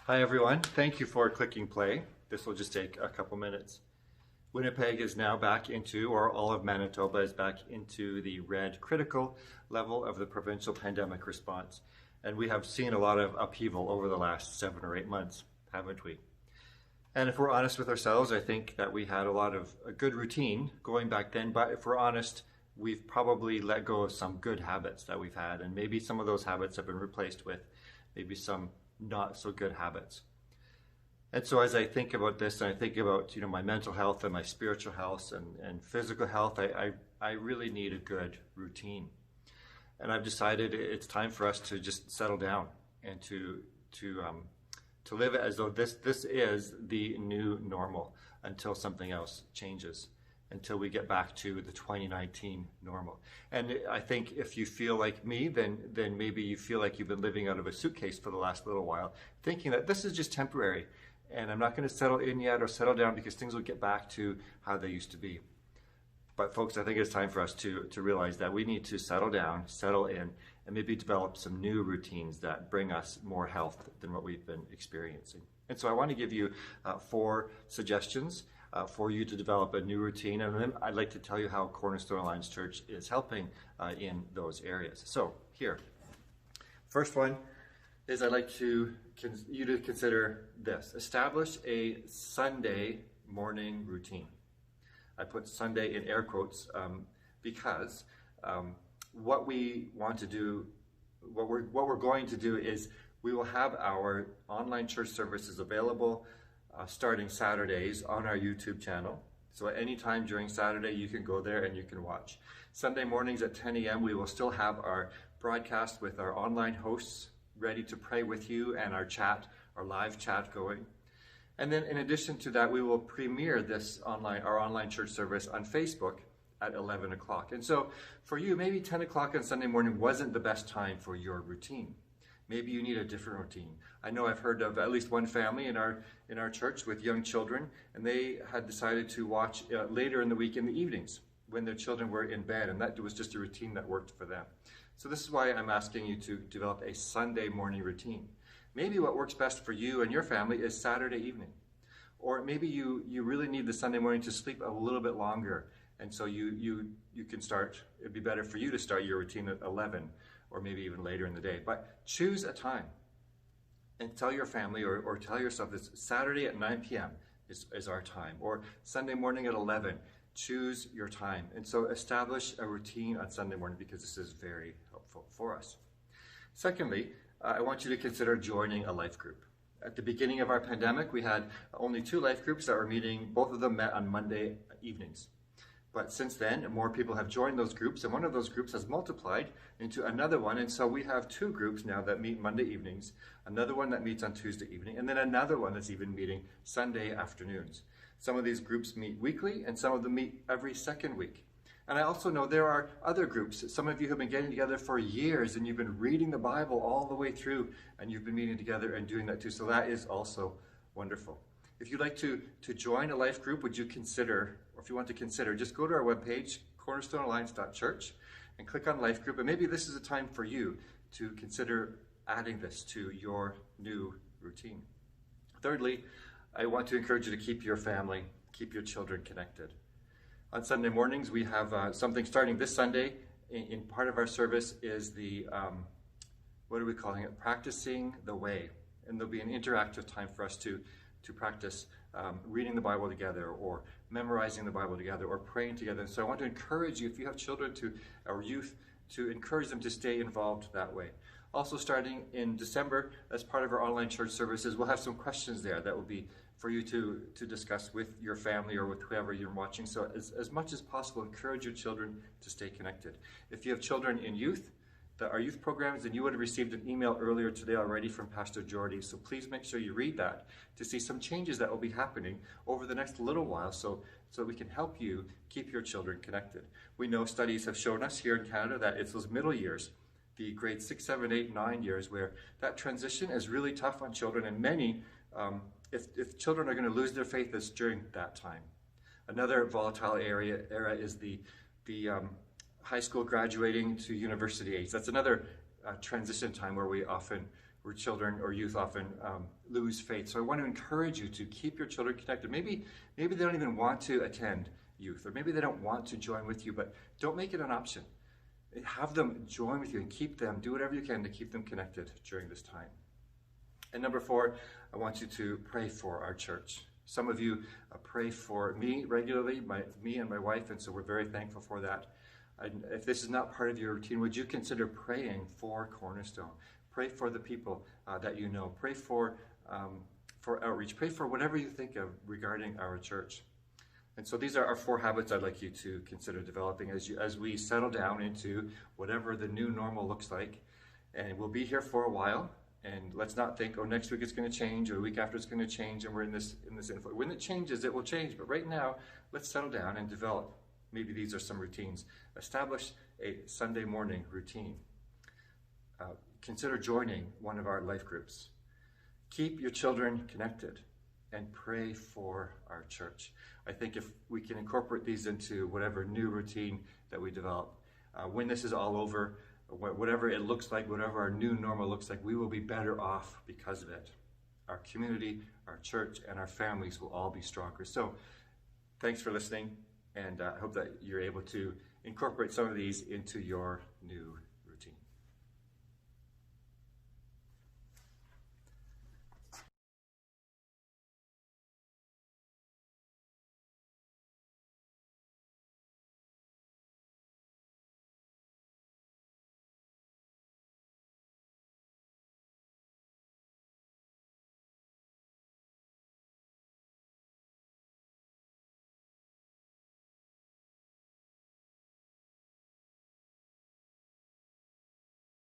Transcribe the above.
Hi everyone, thank you for clicking play. This will just take a couple minutes. Winnipeg is now back into, or all of Manitoba is back into the red critical level of the provincial pandemic response. And we have seen a lot of upheaval over the last 7 or 8 months, haven't we? And if we're honest with ourselves, I think that we had a good routine going back then, but if we're honest, we've probably let go of some good habits that we've had, and maybe some of those habits have been replaced with maybe some not so good habits. And so as I think about this, and I think about my mental health and my spiritual health and physical health, I really need a good routine. And I've decided it's time for us to just settle down and to live as though this is the new normal until something else changes, until we get back to the 2019 normal. And I think if you feel like me, then maybe you feel like you've been living out of a suitcase for the last little while, thinking that this is just temporary, and I'm not going to settle in yet or settle down because things will get back to how they used to be. But folks, I think it's time for us to realize that we need to settle down, settle in, and maybe develop some new routines that bring us more health than what we've been experiencing. And so I want to give you 4 suggestions for you to develop a new routine, and then I'd like to tell you how Cornerstone Alliance Church is helping in those areas. So here, first one is I'd like you to consider this. Establish a Sunday morning routine. I put Sunday in air quotes because what we want to do, what we're going to do is we will have our online church services available starting Saturdays on our YouTube channel. So at any time during Saturday, you can go there and you can watch. Sunday mornings at 10 a.m., we will still have our broadcast with our online hosts ready to pray with you and our live chat going. And then in addition to that, we will premiere our online church service on Facebook at 11 o'clock. And so for you, maybe 10 o'clock on Sunday morning wasn't the best time for your routine. Maybe you need a different routine. I know I've heard of at least one family in our church with young children, and they had decided to watch later in the week in the evenings when their children were in bed, and that was just a routine that worked for them. So this is why I'm asking you to develop a Sunday morning routine. Maybe what works best for you and your family is Saturday evening. Or maybe you really need the Sunday morning to sleep a little bit longer, and so you can start, it'd be better for you to start your routine at 11 or maybe even later in the day. But choose a time and tell your family or tell yourself this: Saturday at 9 p.m. is our time, or Sunday morning at 11. Choose your time. And so establish a routine on Sunday morning because this is very helpful for us. Secondly, I want you to consider joining a life group. At the beginning of our pandemic, we had only 2 life groups that were meeting. Both of them met on Monday evenings. But since then, more people have joined those groups, and one of those groups has multiplied into another one. And so we have 2 groups now that meet Monday evenings, another one that meets on Tuesday evening, and then another one that's even meeting Sunday afternoons. Some of these groups meet weekly, and some of them meet every second week. And I also know there are other groups. Some of you have been getting together for years, and you've been reading the Bible all the way through, and you've been meeting together and doing that too. So that is also wonderful. If you'd like to join a life group, would you consider, or if you want to consider, just go to our webpage, cornerstonealliance.church, and click on life group. And maybe this is a time for you to consider adding this to your new routine. Thirdly, I want to encourage you to keep your family, keep your children connected. On Sunday mornings, we have something starting this Sunday. In part of our service is the, what are we calling it? Practicing the Way. And there'll be an interactive time for us to practice reading the Bible together, or memorizing the Bible together, or praying together. So I want to encourage you, if you have children or youth, to encourage them to stay involved that way. Also starting in December, as part of our online church services, we'll have some questions there that will be for you to discuss with your family or with whoever you're watching. So as much as possible, encourage your children to stay connected. If you have children in youth, our youth programs, then you would have received an email earlier today already from Pastor Jordy. So please make sure you read that to see some changes that will be happening over the next little while so we can help you keep your children connected. We know studies have shown us here in Canada that it's those middle years, the grades 6, 7, 8, 9 years, where that transition is really tough on children, and many, if children are going to lose their faith, it's during that time. Another volatile era is the high school graduating to university age. That's another transition time where where children or youth often lose faith. So I want to encourage you to keep your children connected. Maybe they don't even want to attend youth, or maybe they don't want to join with you, but don't make it an option. Have them join with you and keep them, do whatever you can to keep them connected during this time. And number 4, I want you to pray for our church. Some of you pray for me regularly, me and my wife, and so we're very thankful for that. And if this is not part of your routine, would you consider praying for Cornerstone? Pray for the people that you know. Pray for outreach. Pray for whatever you think of regarding our church. And so these are our 4 habits I'd like you to consider developing as we settle down into whatever the new normal looks like. And we'll be here for a while. And let's not think, oh, next week it's going to change, or the week after it's going to change, and we're in this info. When it changes, it will change. But right now, let's settle down and develop. Maybe these are some routines. Establish a Sunday morning routine. Consider joining one of our life groups. Keep your children connected and pray for our church. I think if we can incorporate these into whatever new routine that we develop, when this is all over, whatever it looks like, whatever our new normal looks like, we will be better off because of it. Our community, our church, and our families will all be stronger. So thanks for listening, and I hope that you're able to incorporate some of these into your new